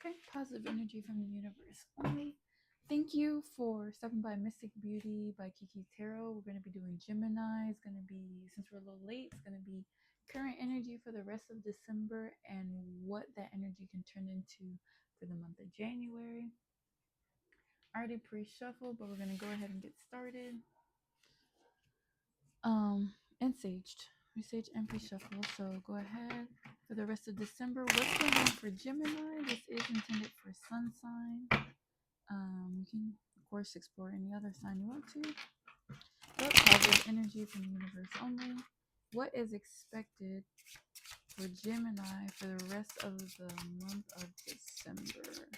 Okay, positive energy from the universe only. Thank you for stopping by Mystic Beauty by Kiki Tarot. We're going to be doing Gemini. It's going to be, since we're a little late, it's going to be current energy for the rest of December and what that energy can turn into for the month of January. Already pre-shuffled, but we're going to go ahead and get started. And saged. We sage and pre-shuffle. So go ahead for the rest of December. What's going on for Gemini? This is intended for sun sign. You can, of course, explore any other sign you want to. But positive energy from the universe only. What is expected for Gemini for the rest of the month of December?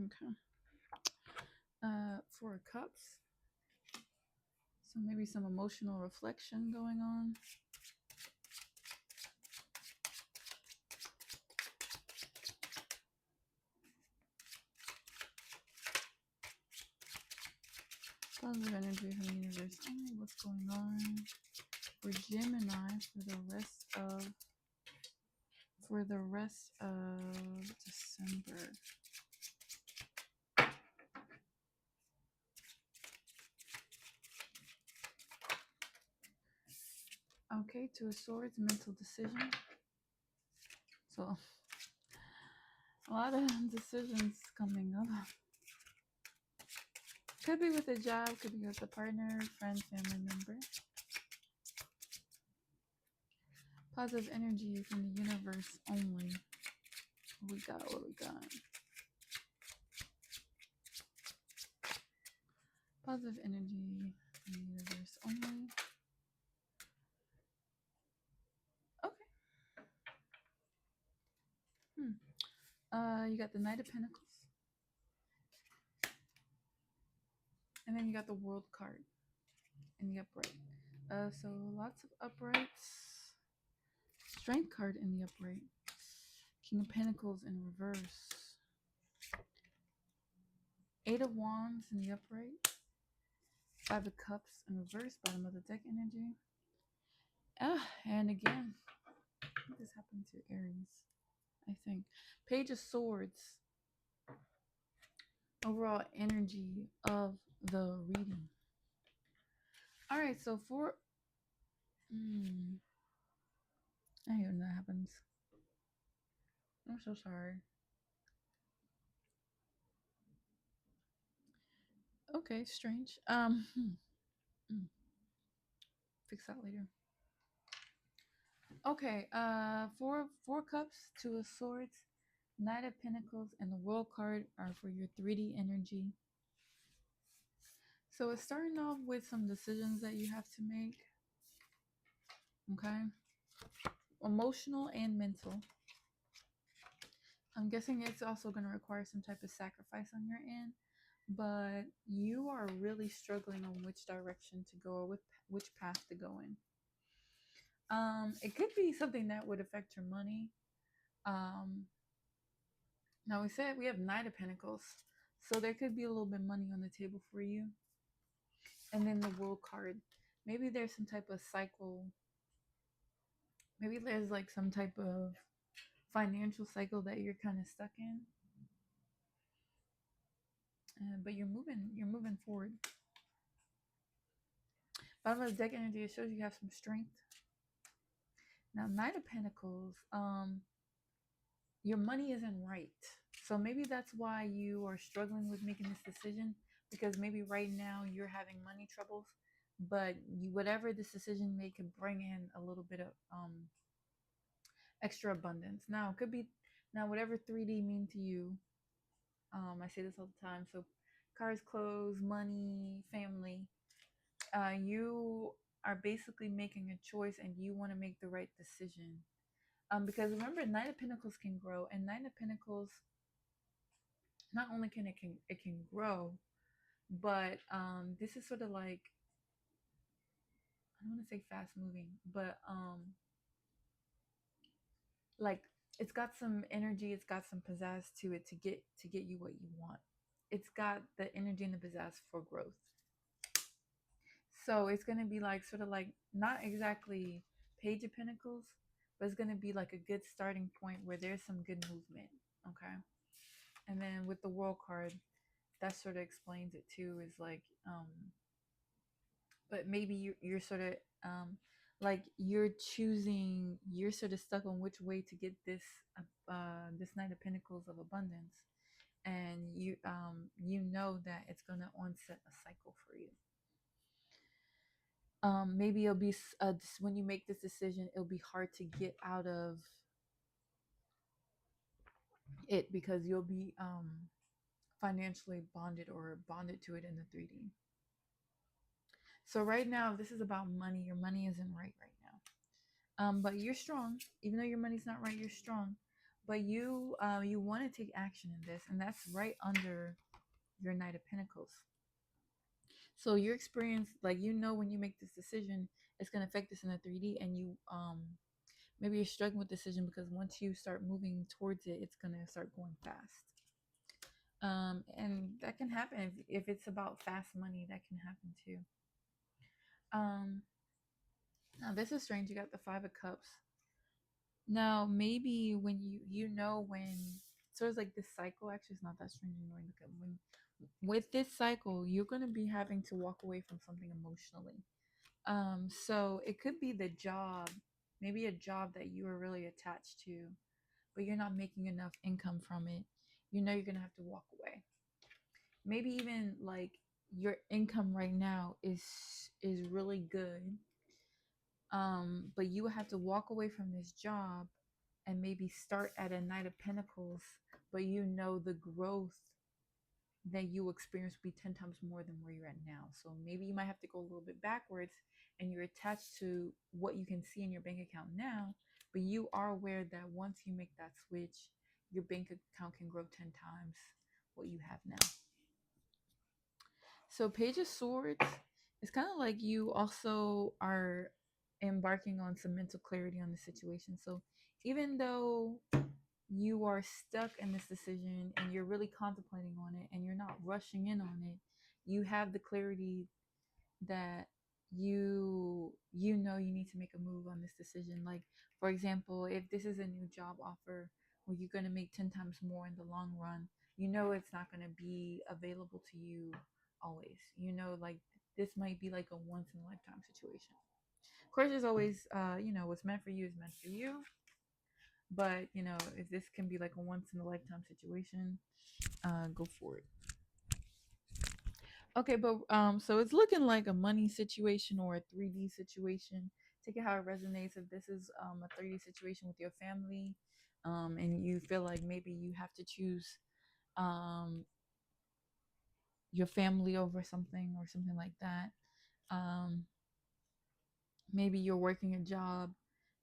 Okay. Four of Cups. So maybe some emotional reflection going on. Positive energy from the universe only. What's going on for Gemini for the rest of December? Okay, Two of Swords, mental decision. So a lot of decisions coming up. Could be with a job, could be with a partner, friend, family member. Positive energy from the universe only. What we got? Positive energy from the universe only. Okay. You got the Knight of Pentacles. And then you got the World card in the upright. So lots of uprights. Strength card in the upright. King of Pentacles in reverse. Eight of Wands in the upright. Five of Cups in reverse, bottom of the deck energy. And again, I think this happened to Aries, I think. Page of Swords. Overall energy of the reading. All right, so for... I hate when that happens. I'm so sorry. Okay, strange. Fix that later. Okay, four cups, Two of Swords, Knight of Pentacles, and the World card are for your 3D energy. So it's starting off with some decisions that you have to make. Okay. Emotional and mental. I'm guessing it's also going to require some type of sacrifice on your end, but you are really struggling on which direction to go or which path to go in. It could be something that would affect your money. Now we said we have Knight of Pentacles, so there could be a little bit of money on the table for you. And then the World card. Maybe there's some type of cycle. Maybe there's like some type of financial cycle that you're kind of stuck in. But you're moving forward. Bottom of the deck energy, it shows you have some strength. Now, Knight of Pentacles, your money isn't right. So maybe that's why you are struggling with making this decision, because maybe right now you're having money troubles, but whatever this decision may could bring in a little bit of extra abundance. Now, it could be, now whatever 3D mean to you, I say this all the time. So cars, clothes, money, family, you are basically making a choice and you want to make the right decision. Because remember, Knight of Pentacles can grow, and Knight of Pentacles, not only can it can grow, but this is sort of like, I don't want to say fast moving, but like it's got some energy, it's got some pizzazz to it to get you what you want. It's got the energy and the pizzazz for growth. So it's going to be like sort of like not exactly Page of Pentacles, but it's going to be like a good starting point where there's some good movement. Okay. And then with the world card, that sort of explains it too, is like, but maybe you're sort of, like you're sort of stuck on which way to get this Knight of Pentacles of abundance, and you know that it's going to onset a cycle for you. Maybe it'll be when you make this decision, it'll be hard to get out of it because you'll be financially bonded or bonded to it in the 3D. So right now, this is about money. Your money isn't right now. But you're strong. Even though your money's not right, you're strong. But you want to take action in this, and that's right under your Knight of Pentacles. So your experience, like, when you make this decision, it's going to affect this in the 3D, and maybe you're struggling with decision because once you start moving towards it, it's going to start going fast. And that can happen if it's about fast money. That can happen too. Now this is strange. You got the Five of Cups. Now maybe when when sort of like this cycle. Actually, it's not that strange. When with this cycle, you're going to be having to walk away from something emotionally. So it could be the job, maybe a job that you are really attached to, but you're not making enough income from it. You're going to have to walk away. Maybe even like your income right now is really good, but you have to walk away from this job and maybe start at a Knight of Pentacles, but the growth that you experience will be 10 times more than where you're at now. So maybe you might have to go a little bit backwards, and you're attached to what you can see in your bank account now, but you are aware that once you make that switch, your bank account can grow 10 times what you have now. So Page of Swords, it's kind of like you also are embarking on some mental clarity on the situation. So even though you are stuck in this decision and you're really contemplating on it and you're not rushing in on it, you have the clarity that you need to make a move on this decision. Like, for example, if this is a new job offer where you're going to make 10 times more in the long run, it's not going to be available to you always. Like, this might be like a once in a lifetime situation. Of course, there's always what's meant for you is meant for you, but if this can be like a once in a lifetime situation, go for it. Okay, but so it's looking like a money situation or a 3D situation. Take it how it resonates. If this is a 3D situation with your family, and you feel like maybe you have to choose your family over something or something like that. Maybe you're working a job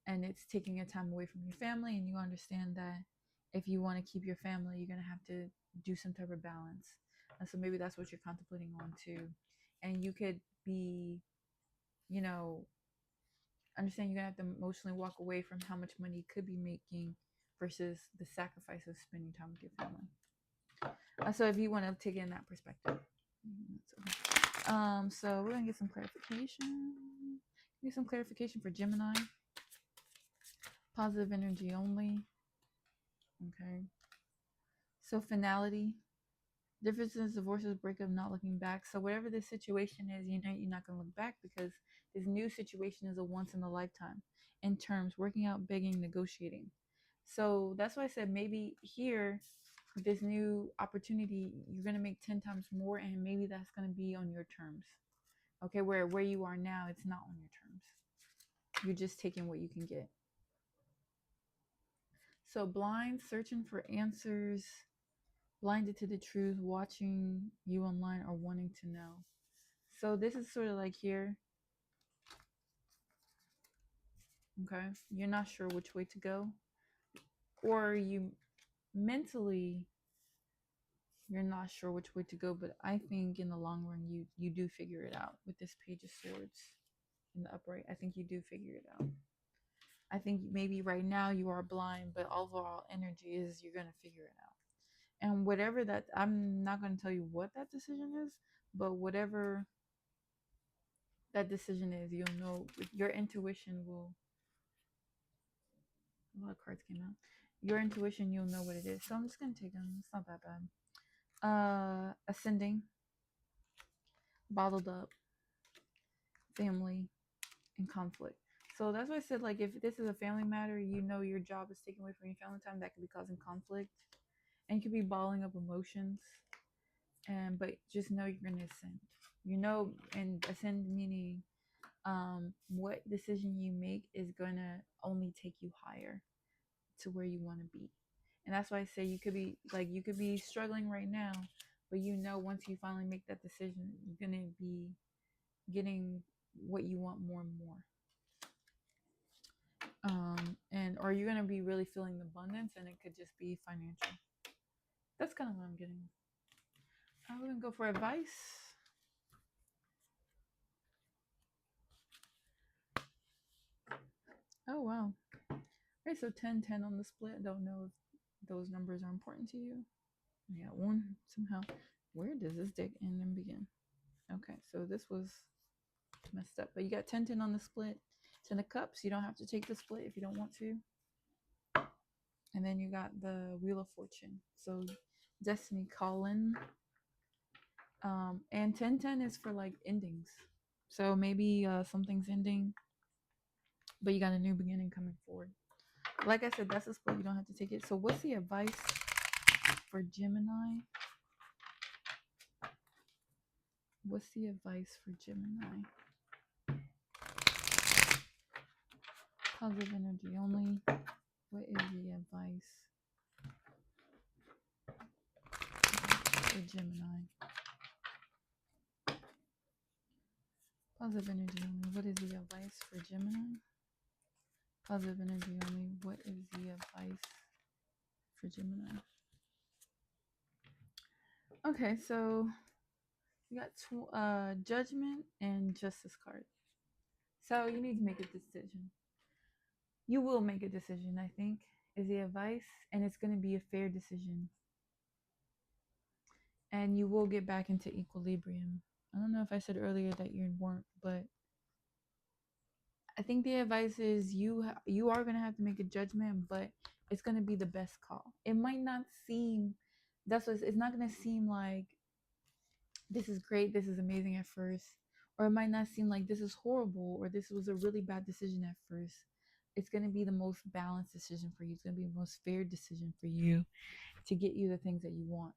and it's taking a time away from your family, and you understand that if you want to keep your family, you're going to have to do some type of balance. And so maybe that's what you're contemplating on too. And you could be, understand you're going to have to emotionally walk away from how much money you could be making versus the sacrifice of spending time with your family. So if you want to take it in that perspective. So we're going to get some clarification. Get some clarification for Gemini. Positive energy only. Okay. So finality. Differences, divorces, breakup, not looking back. So whatever this situation is, you're not going to look back because this new situation is a once in a lifetime in terms working out, begging, negotiating. So that's why I said maybe here, this new opportunity, you're going to make 10 times more, and maybe that's going to be on your terms. Okay, where you are now, it's not on your terms. You're just taking what you can get. So blind, searching for answers, blinded to the truth, watching you online, or wanting to know. So this is sort of like here. Okay, you're not sure which way to go, or you mentally you're not sure which way to go, but I think in the long run you do figure it out with this Page of Swords in the upright. I think you do figure it out. I think maybe right now you are blind, but overall energy is you're gonna figure it out. And whatever that, I'm not gonna tell you what that decision is, but whatever that decision is, you'll know. Your intuition A lot of cards came out. Your intuition, you'll know what it is. So I'm just gonna take them. It's not that bad. Ascending, bottled up, family, and conflict. So that's why I said, like, if this is a family matter, you know your job is taken away from your family time, that could be causing conflict. And you could be balling up emotions. But just know you're gonna ascend. You know, and ascend meaning what decision you make is gonna only take you higher to where you want to be. And that's why I say you could be struggling right now, but you know once you finally make that decision, you're gonna be getting what you want more and more. And or you're gonna be really feeling the abundance, and it could just be financial. That's kind of what I'm getting. I'm gonna go for advice. Oh wow. Okay, so 10-10 on the split. I don't know if those numbers are important to you. Yeah, one somehow. Where does this deck end and begin? Okay, so this was messed up. But you got 10-10 on the split. 10 of cups. You don't have to take the split if you don't want to. And then you got the Wheel of Fortune. So Destiny calling. And 10-10 is for like endings. So maybe something's ending, but you got a new beginning coming forward. Like I said, that's a split. You don't have to take it. So what's the advice for Gemini? What's the advice for Gemini? Positive energy only. What is the advice for Gemini? Positive energy only. What is the advice for Gemini? Positive energy only. What is the advice for Gemini? Okay, so you got Judgment and Justice card. So you need to make a decision. You will make a decision, I think, is the advice, and it's going to be a fair decision. And you will get back into equilibrium. I don't know if I said earlier that you weren't, but I think the advice is you are going to have to make a judgment, but it's going to be the best call. It might not seem it's not going to seem like this is great, this is amazing at first, or it might not seem like this is horrible or this was a really bad decision at first. It's going to be the most balanced decision for you. It's going to be the most fair decision for you to get you the things that you want.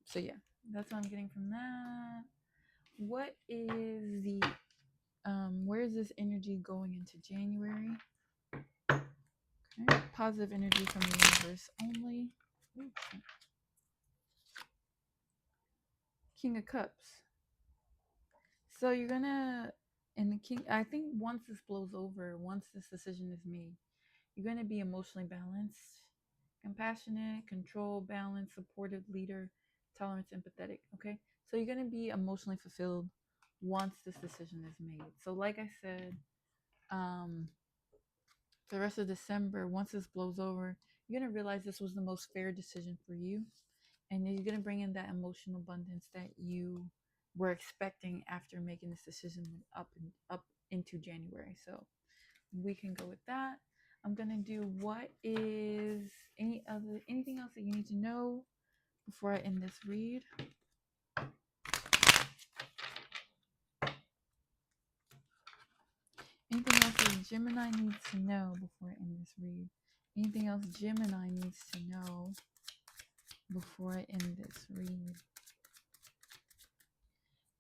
So yeah, that's what I'm getting from that. What is the where is this energy going into January? Okay, positive energy from the universe only. Ooh, King of Cups. So you're gonna, in the King, I think once this blows over, once this decision is made, you're gonna be emotionally balanced, compassionate, control, balanced, supportive leader, tolerant, empathetic. Okay, so you're gonna be emotionally fulfilled once this decision is made. So like I said, um, the rest of December, once this blows over, you're gonna realize this was the most fair decision for you, and you're gonna bring in that emotional abundance that you were expecting after making this decision up into January. So we can go with that. I'm gonna do what is anything else that you need to know before I end this read. Anything else that Gemini needs to know before I end this read? Anything else Gemini needs to know before I end this read?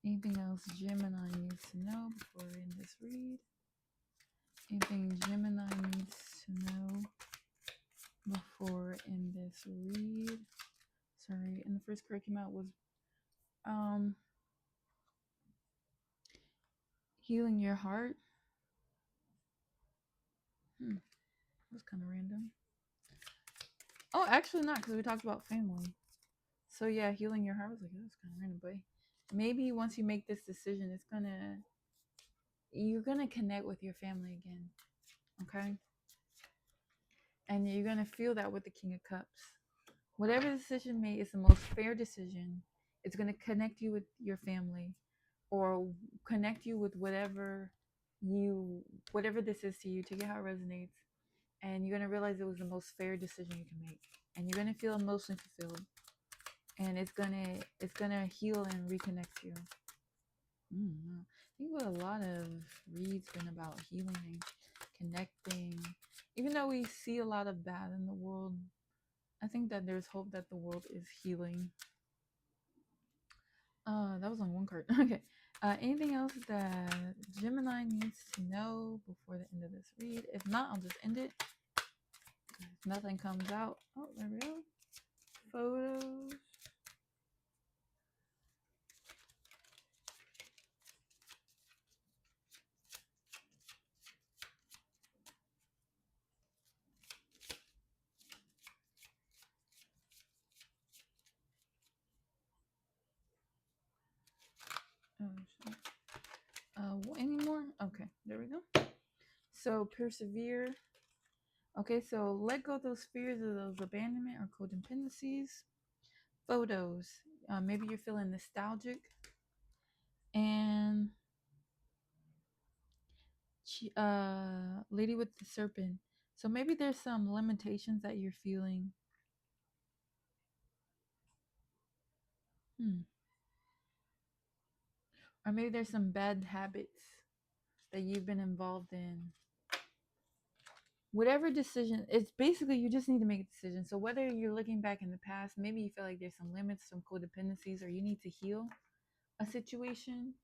Anything else Gemini needs to know before I end this read? Anything Gemini needs to know before I end this read? Sorry, and the first card came out was healing your heart. That was kind of random. Oh, actually not, because we talked about family. So yeah, healing your heart was like, that was kind of random, but maybe once you make this decision, you're gonna connect with your family again, okay? And you're gonna feel that with the King of Cups. Whatever decision made is the most fair decision. It's gonna connect you with your family, or connect you with whatever you, whatever this is to you, take it how it resonates, and you're gonna realize it was the most fair decision you can make, and you're gonna feel emotionally fulfilled, and it's gonna heal and reconnect you. I think what a lot of reads been about healing and connecting. Even though we see a lot of bad in the world, I think that there's hope that the world is healing. That was on one card. Okay. Anything else that Gemini needs to know before the end of this read? If not, I'll just end it. If nothing comes out, oh, there we go. Photos. Oh, shit. Any more? Okay, there we go. So persevere. Okay, so let go of those fears of those abandonment or codependencies. Photos. Maybe you're feeling nostalgic. And lady with the serpent. So maybe there's some limitations that you're feeling. Or maybe there's some bad habits that you've been involved in. Whatever decision, it's basically you just need to make a decision. So whether you're looking back in the past, maybe you feel like there's some limits, some codependencies, or you need to heal a situation,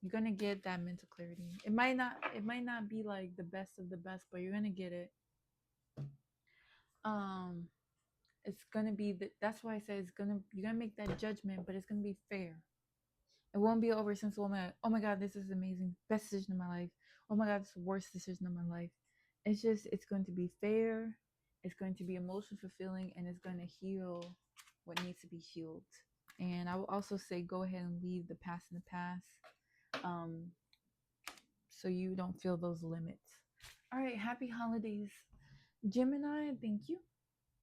you're gonna get that mental clarity. It might not be like the best of the best, but you're gonna get it. Um it's gonna be that's why I say you're gonna make that judgment, but it's gonna be fair. It won't be over since oh my god, this is amazing, best decision of my life. Oh my god, it's the worst decision of my life. It's going to be fair, it's going to be emotionally fulfilling, and it's going to heal what needs to be healed. And I will also say go ahead and leave the past in the past, um, so you don't feel those limits. All right, happy holidays, Gemini. Thank you.